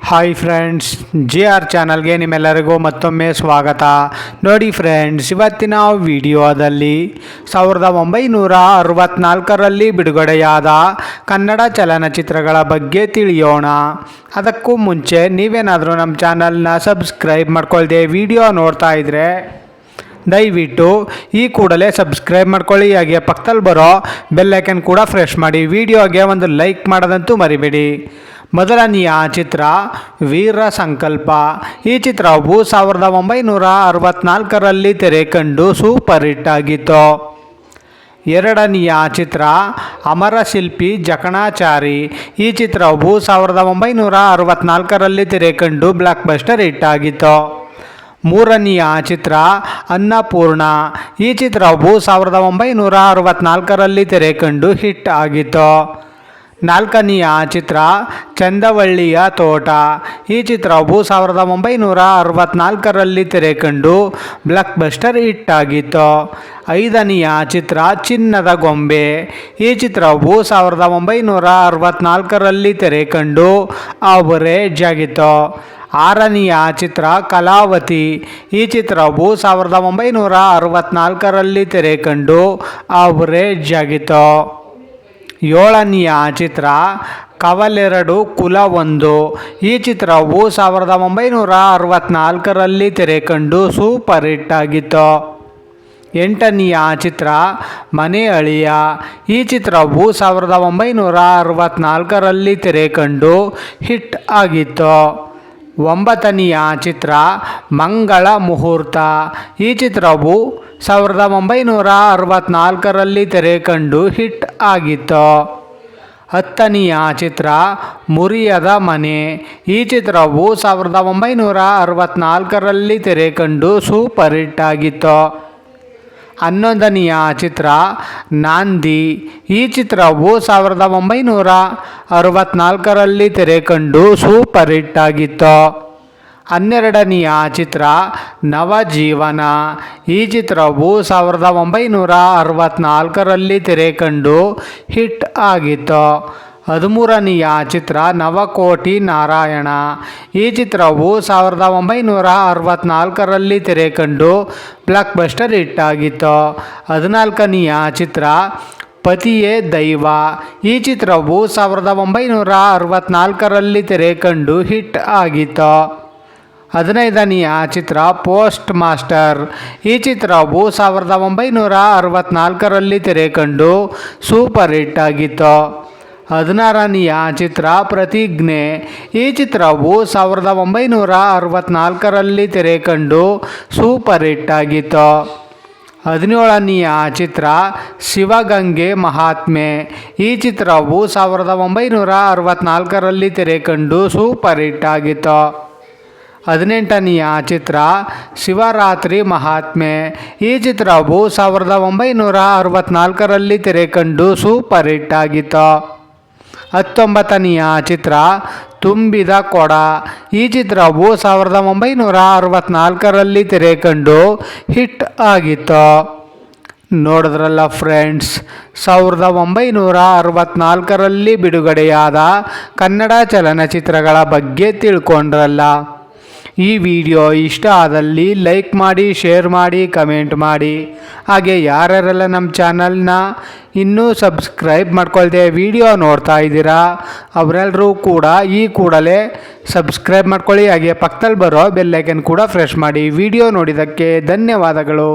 Hi friends, GR ಚಾನಲ್ಗೆ ನಿಮ್ಮೆಲ್ಲರಿಗೂ ಮತ್ತೊಮ್ಮೆ ಸ್ವಾಗತ. ನೋಡಿ ಫ್ರೆಂಡ್ಸ್, ಇವತ್ತಿನ ವಿಡಿಯೋದಲ್ಲಿ 1964ರಲ್ಲಿ ಬಿಡುಗಡೆಯಾದ ಕನ್ನಡ ಚಲನಚಿತ್ರಗಳ ಬಗ್ಗೆ ತಿಳಿಯೋಣ. ಅದಕ್ಕೂ ಮುಂಚೆ ನೀವೇನಾದರೂ ನಮ್ಮ ಚಾನಲ್ನ ಸಬ್ಸ್ಕ್ರೈಬ್ ಮಾಡ್ಕೊಳ್ದೆ ವಿಡಿಯೋ ನೋಡ್ತಾ ಇದ್ದರೆ ದಯವಿಟ್ಟು ಈ ಕೂಡಲೇ ಸಬ್ಸ್ಕ್ರೈಬ್ ಮಾಡ್ಕೊಳ್ಳಿ. ಹಾಗೆ ಪಕ್ಕದಲ್ಲಿ ಬರೋ ಬೆಲ್ಲೈಕನ್ ಕೂಡ ಪ್ರೆಸ್ ಮಾಡಿ. ವಿಡಿಯೋಗೆ ಒಂದು ಲೈಕ್ ಮಾಡೋದಂತೂ ಮರಿಬೇಡಿ. ಮೊದಲನೆಯ ಚಿತ್ರ ವೀರ ಸಂಕಲ್ಪ. ಈ ಚಿತ್ರವು 1964ರಲ್ಲಿ ತೆರೆ ಕಂಡು ಸೂಪರ್ ಹಿಟ್ ಆಗಿತ್ತು. ಎರಡನೆಯ ಚಿತ್ರ ಅಮರಶಿಲ್ಪಿ ಜಕಣಾಚಾರಿ. ಈ ಚಿತ್ರವು 1964ರಲ್ಲಿ ತೆರೆ ಕಂಡು ಬ್ಲಾಕ್ ಬಸ್ಟರ್ ಹಿಟ್ ಆಗಿತ್ತು. ಮೂರನೆಯ ಚಿತ್ರ ಅನ್ನಪೂರ್ಣ. ಈ ಚಿತ್ರವು 1964ರಲ್ಲಿ ತೆರೆ ಕಂಡು ಹಿಟ್ ಆಗಿತ್ತು. ನಾಲ್ಕನೆಯ ಚಿತ್ರ ಚಂದವಳ್ಳಿಯ ತೋಟ. ಈ ಚಿತ್ರವು 1964ರಲ್ಲಿ ತೆರೆ ಕಂಡು ಬ್ಲಾಕ್ ಬಸ್ಟರ್ ಹಿಟ್ ಆಗಿತ್ತು. ಐದನೆಯ ಚಿತ್ರ ಚಿನ್ನದ ಗೊಂಬೆ. ಈ ಚಿತ್ರವು 1964ರಲ್ಲಿ ತೆರೆ ಕಂಡು ಆವರೇಜ್ ಆಗಿತ್ತು. ಆರನೆಯ ಚಿತ್ರ ಕಲಾವತಿ. ಈ ಚಿತ್ರವು 1964ರಲ್ಲಿ ತೆರೆ ಕಂಡು ಆವರೇಜ್ ಆಗಿತ್ತು. ಏಳನೆಯ ಚಿತ್ರ ಕವಲೆರಡು ಕುಲ ಒಂದು. ಈ ಚಿತ್ರವು 1964ರಲ್ಲಿ ತೆರೆ ಕಂಡು ಸೂಪರ್ ಹಿಟ್ ಆಗಿತ್ತು. ಎಂಟನೆಯ ಚಿತ್ರ ಮನೆ ಅಳಿಯ. ಈ ಚಿತ್ರವು 1964ರಲ್ಲಿ ತೆರೆ ಕಂಡು ಹಿಟ್ ಆಗಿತ್ತು. ಒಂಬತ್ತನೆಯ ಚಿತ್ರ ಮಂಗಳ ಮುಹೂರ್ತ. ಈ ಚಿತ್ರವು 1964ರಲ್ಲಿ ತೆರೆ ಕಂಡು ಹಿಟ್ ಆಗಿತ್ತು. ಹತ್ತನೆಯ ಚಿತ್ರ ಮುರಿಯದ ಮನೆ. ಈ ಚಿತ್ರವು 1964ರಲ್ಲಿ ತೆರೆ ಕಂಡು ಸೂಪರ್ ಹಿಟ್ ಆಗಿತ್ತು. ಹನ್ನೊಂದನೆಯ ಚಿತ್ರ ನಾಂದಿ. ಈ ಚಿತ್ರವು 1964ರಲ್ಲಿ ತೆರೆ ಕಂಡು ಸೂಪರ್ ಹಿಟ್ ಆಗಿತ್ತು. ಹನ್ನೆರಡನೆಯ ಚಿತ್ರ ನವಜೀವನ. ಈ ಚಿತ್ರವು 1964ರಲ್ಲಿ ತೆರೆ ಕಂಡು ಹಿಟ್ ಆಗಿತ್ತು. ಹದಿಮೂರನೆಯ ಚಿತ್ರ ನವಕೋಟಿ ನಾರಾಯಣ. ಈ ಚಿತ್ರವು 1964ರಲ್ಲಿ ತೆರೆ ಕಂಡು ಬ್ಲಾಕ್ ಬಸ್ಟರ್ ಹಿಟ್ ಆಗಿತ್ತು. ಹದಿನಾಲ್ಕನೆಯ ಚಿತ್ರ ಪತಿಯೇ ದೈವ. ಈ ಚಿತ್ರವು 1964ರಲ್ಲಿ ತೆರೆ ಕಂಡು ಹಿಟ್ ಆಗಿತ್ತು. ಹದಿನೈದನೆಯ ಚಿತ್ರ ಪೋಸ್ಟ್ ಮಾಸ್ಟರ್. ಈ ಚಿತ್ರವು 1964ರಲ್ಲಿ ತೆರೆ ಕಂಡು ಸೂಪರ್ ಹಿಟ್ ಆಗಿತ್ತು. ಹದಿನಾರನೆಯ ಚಿತ್ರ ಪ್ರತಿಜ್ಞೆ. ಈ ಚಿತ್ರವು 1964ರಲ್ಲಿ ತೆರೆ ಕಂಡು ಸೂಪರ್ ಹಿಟ್ ಆಗಿತ್ತು. ಹದಿನೇಳನೆಯ ಚಿತ್ರ ಶಿವಗಂಗೆ ಮಹಾತ್ಮೆ. ಈ ಚಿತ್ರವು 1964ರಲ್ಲಿ ತೆರೆ ಕಂಡು ಸೂಪರ್ ಹಿಟ್ ಆಗಿತ್ತು. ಹದಿನೆಂಟನೆಯ ಚಿತ್ರ ಶಿವರಾತ್ರಿ ಮಹಾತ್ಮೆ. ಈ ಚಿತ್ರವು 1964ರಲ್ಲಿ ತೆರೆ ಕಂಡು ಸೂಪರ್ ಹಿಟ್ ಆಗಿತ್ತು. ಹತ್ತೊಂಬತ್ತನೆಯ ಚಿತ್ರ ತುಂಬಿದ ಕೊಡ. ಈ ಚಿತ್ರವು 1964ರಲ್ಲಿ ತೆರೆ ಕಂಡು ಹಿಟ್ ಆಗಿತ್ತು. ನೋಡಿದ್ರಲ್ಲ ಫ್ರೆಂಡ್ಸ್, 1964ರಲ್ಲಿ ಬಿಡುಗಡೆಯಾದ ಕನ್ನಡ ಚಲನಚಿತ್ರಗಳ ಬಗ್ಗೆ ತಿಳ್ಕೊಂಡ್ರಲ್ಲ. ಈ ವಿಡಿಯೋ ಇಷ್ಟ ಆದಲ್ಲಿ ಲೈಕ್ ಮಾಡಿ, ಶೇರ್ ಮಾಡಿ, ಕಮೆಂಟ್ ಮಾಡಿ. ಹಾಗೆ ಯಾರ್ಯಾರೆಲ್ಲ ನಮ್ಮ ಚಾನಲ್ನ ಇನ್ನೂ ಸಬ್ಸ್ಕ್ರೈಬ್ ಮಾಡ್ಕೊಳ್ದೆ ವಿಡಿಯೋ ನೋಡ್ತಾ ಇದ್ದೀರಾ ಅವರೆಲ್ಲರೂ ಕೂಡ ಈ ಕೂಡಲೇ ಸಬ್ಸ್ಕ್ರೈಬ್ ಮಾಡ್ಕೊಳ್ಳಿ. ಹಾಗೆ ಪಕ್ಕದಲ್ಲಿ ಬರೋ ಬೆಲ್ಲೈಕನ್ ಕೂಡ ಪ್ರೆಸ್ ಮಾಡಿ. ವಿಡಿಯೋ ನೋಡಿದ್ದಕ್ಕೆ ಧನ್ಯವಾದಗಳು.